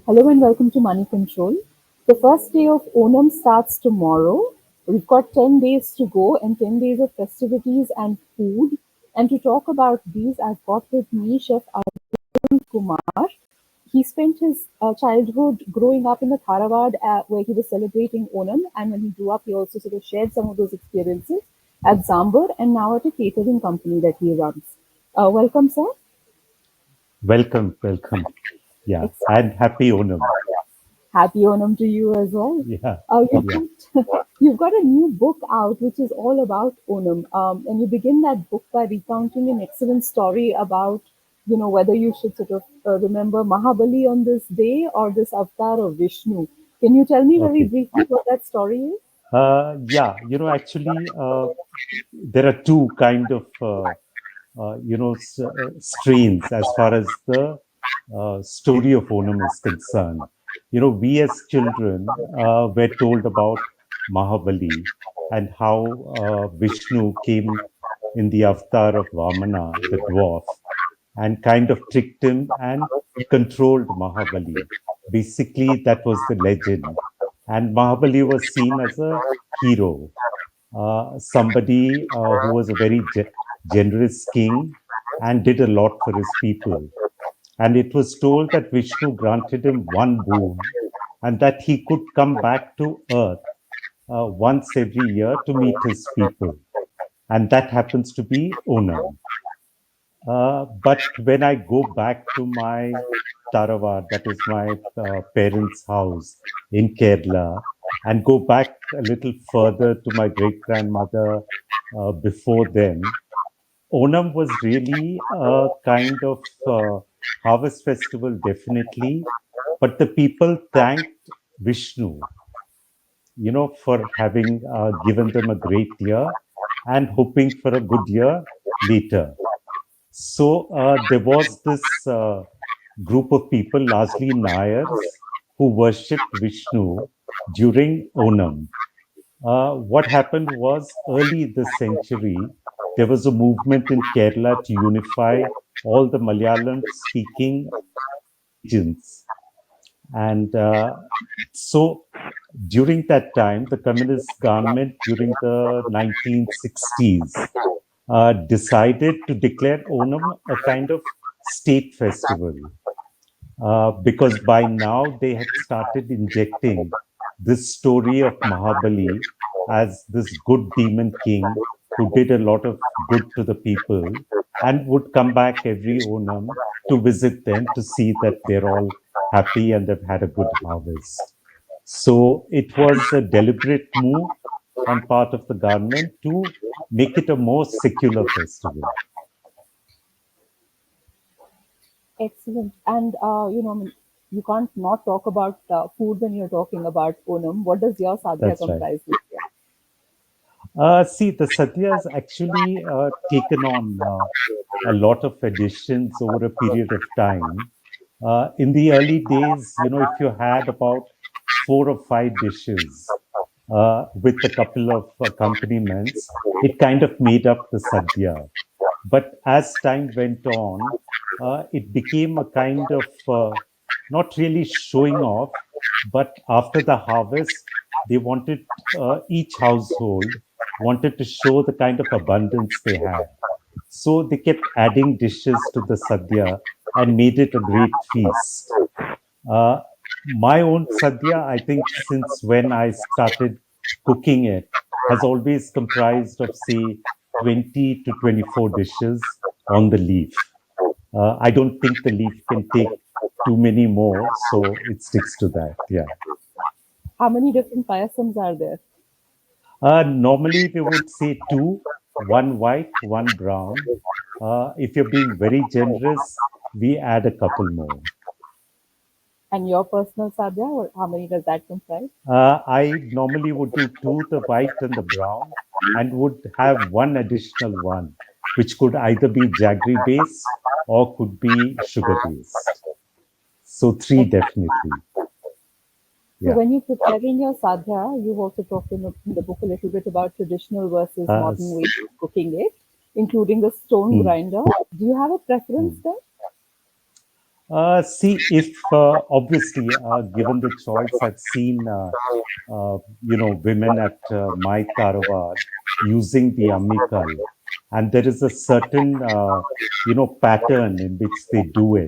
Hello and welcome to Money Control. The first day of Onam starts tomorrow. We've got 10 days to go and 10 days of festivities and food. And to talk about these, I've got with me Chef Arun Kumar. He spent his childhood growing up in the Tharawad where he was celebrating Onam. And when he grew up, he also sort of shared some of those experiences at Zambar and now at a catering company that he runs. Welcome, sir. Welcome, welcome. Yeah, Excellent. and happy Onam. Happy Onam to you as well. Yeah, You've yeah. got you've got a new book out which is all about Onam, and you begin that book by recounting an excellent story about whether you should sort of remember Mahabali on this day or this avatar of Vishnu. Can you tell me very Okay. briefly what that story is? Yeah, actually, there are two kind of, strains as far as the story of Onam is concerned. We as children were told about Mahabali and how Vishnu came in the avatar of Vamana, the dwarf, and kind of tricked him and controlled Mahabali. Basically, that was the legend. And Mahabali was seen as a hero, somebody who was a very generous king and did a lot for his people. And it was told that Vishnu granted him one boon and that he could come back to earth once every year to meet his people. And that happens to be Onam. But when I go back to my Tarawad, that is my parents' house in Kerala, and go back a little further to my great grandmother before them, Onam was really a kind of harvest festival, definitely. But the people thanked Vishnu, for having given them a great year and hoping for a good year later. So there was this group of people, largely Nayars, who worshipped Vishnu during Onam. What happened was early this century, there was a movement in Kerala to unify all the Malayalam speaking regions. And so during that time, the communist government during the 1960s decided to declare Onam a kind of state festival because by now they had started injecting this story of Mahabali as this good demon king who did a lot of good to the people and would come back every Onam to visit them to see that they're all happy and they've had a good harvest. So it was a deliberate move on part of the government to make it a more secular festival. Excellent. And I mean, you can't not talk about food when you're talking about Onam. What does your Sadhya That's right. comprise? See, the Sadhya has actually taken on a lot of additions over a period of time. In the early days, if you had about 4 or 5 dishes with a couple of accompaniments, it kind of made up the Sadhya. But as time went on, it became a kind of not really showing off, but after the harvest, they wanted each household wanted to show the kind of abundance they had. So they kept adding dishes to the sadhya and made it a great feast. Uh, my own sadhya, I think, since when I started cooking it, has always comprised of, say, 20 to 24 dishes on the leaf. I don't think the leaf can take too many more, so it sticks to that. Yeah. How many different payasams are there? Normally, we would say two, one white, one brown. If you're being very generous, we add a couple more. And your personal Sadhya, or how many does that comprise? I normally would do two, the white and the brown, and would have one additional one, which could either be jaggery based or could be sugar based. So three definitely. So Yeah. when you're preparing your sadhya, you've also talked in the book a little bit about traditional versus Uh, modern s- ways of cooking it, including the stone mm, grinder. Do you have a preference mm. there? See, if obviously given the choice, I've seen women at my Taravar using the Ammi Kal, and there is a certain pattern in which they do it,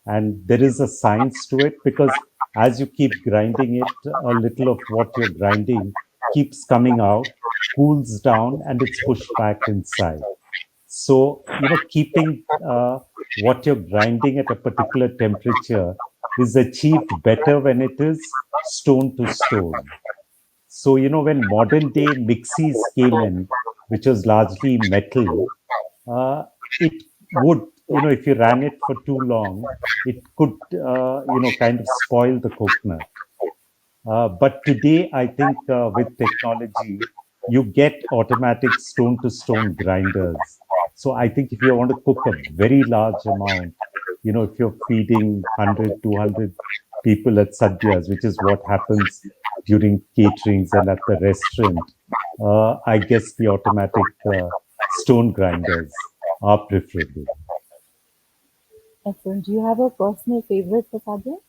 and there is a science to it because as you keep grinding it, a little of what you're grinding keeps coming out, cools down, and it's pushed back inside. So, keeping what you're grinding at a particular temperature is achieved better when it is stone to stone. So, when modern day mixies came in, which was largely metal, uh, it would, if you ran it for too long, it could, kind of spoil the coconut. But today, I think with technology, you get automatic stone to stone grinders. So I think if you want to cook a very large amount, if you're feeding 100, 200 people at Sadhya's, which is what happens during caterings and at the restaurant, I guess the automatic stone grinders are preferable. Excellent. Do you have a personal favorite for Sadhya?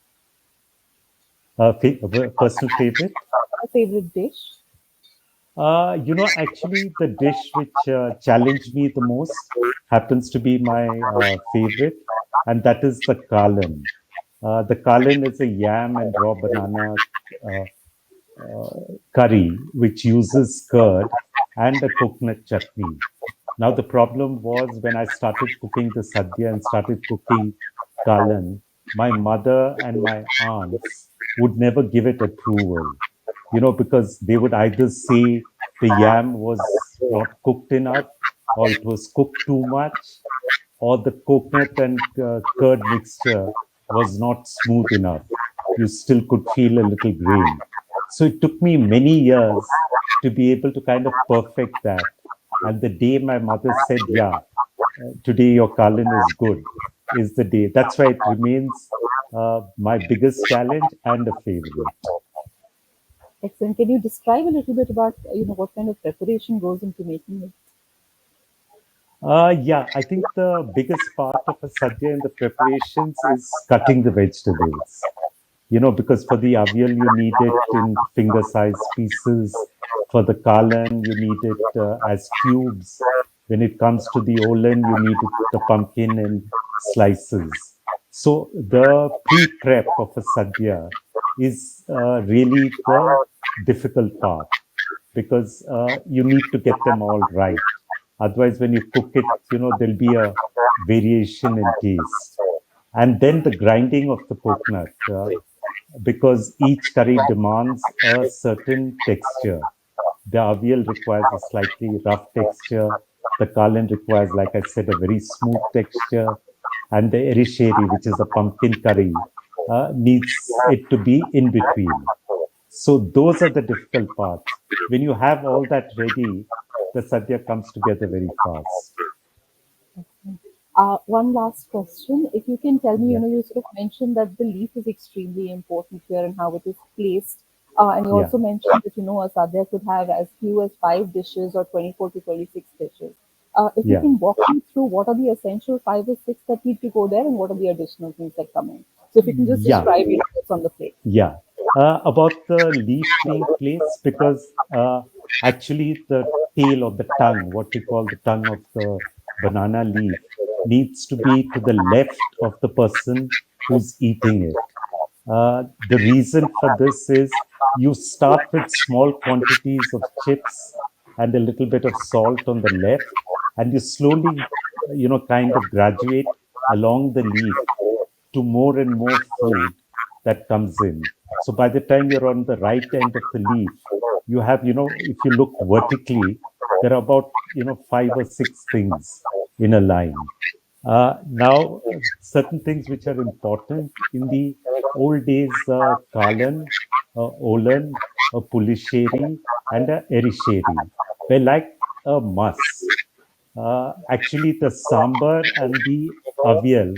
Personal favorite? A favorite dish? Actually, the dish which challenged me the most happens to be my favorite, and that is the Kaalan. The Kaalan is a yam and raw banana uh, curry which uses curd and a coconut chutney. Now, the problem was when I started cooking the sadhya and started cooking Kaalan, my mother and my aunts would never give it approval, because they would either say the yam was not cooked enough, or it was cooked too much, or the coconut and curd mixture was not smooth enough. You still could feel a little grain. So it took me many years to be able to kind of perfect that. And the day my mother said, "Yeah, today your Kalin is good," is the day. That's why it remains my biggest challenge and a favorite. Excellent. Can you describe a little bit about what kind of preparation goes into making it? Yeah, I think the biggest part of a sadhya in the preparations is cutting the vegetables. Because for the avial, you need it in finger sized pieces. For the kalan, you need it as cubes. When it comes to the olen, you need the pumpkin in slices. So the pre prep of a sadhya is really the difficult part because you need to get them all right. Otherwise, when you cook it, there'll be a variation in taste. And then the grinding of the coconut, because each curry demands a certain texture. The avial requires a slightly rough texture. The kalan requires, like I said, a very smooth texture. And the erisheri, which is a pumpkin curry, needs it to be in between. So those are the difficult parts. When you have all that ready, the sadhya comes together very fast. One last question. If you can tell me, Yeah, you sort of mentioned that the leaf is extremely important here and how it is placed. And you yeah, also mentioned that, a sadhya could have as few as 5 dishes or 24 to 26 dishes. If you yeah, can walk me through what are the essential 5 or 6 that need to go there and what are the additional things that come in. So if you can just yeah. describe, what's on the plate. Yeah. About the leaf being placed, because actually the tail or the tongue, what we call the tongue of the banana leaf, needs to be to the left of the person who's eating it. The reason for this is you start with small quantities of chips and a little bit of salt on the left, and you slowly, kind of graduate along the leaf to more and more food that comes in. So by the time you're on the right end of the leaf, you have, if you look vertically, there are about, 5 or 6 things in a line. Now, certain things which are important in the old days, Kalan, Olan, a Pulisheri, and a Erisheri were like a must. Actually, the sambar and the avial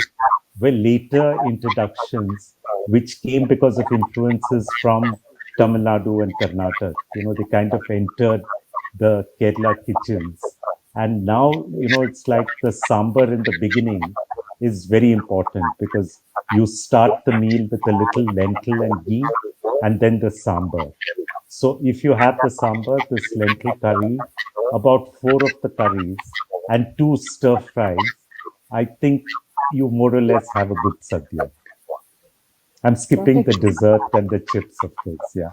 were later introductions, which came because of influences from Tamil Nadu and Karnataka. They kind of entered the Kerala kitchens. And now, it's like the sambar in the beginning. is very important because you start the meal with a little lentil and ghee and then the sambar. So if you have the sambar, this lentil curry, about four of the curries and two stir fries, I think you more or less have a good sadhya. I'm skipping Perfect. the dessert and the chips, of course. Yeah.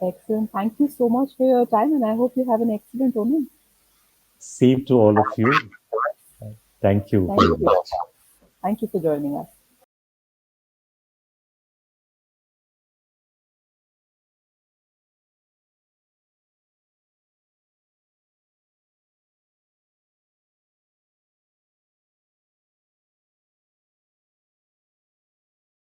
Excellent. Thank you so much for your time, and I hope you have an excellent Onam. Same to all of you. Thank you Thank very you. much. Thank you for joining us.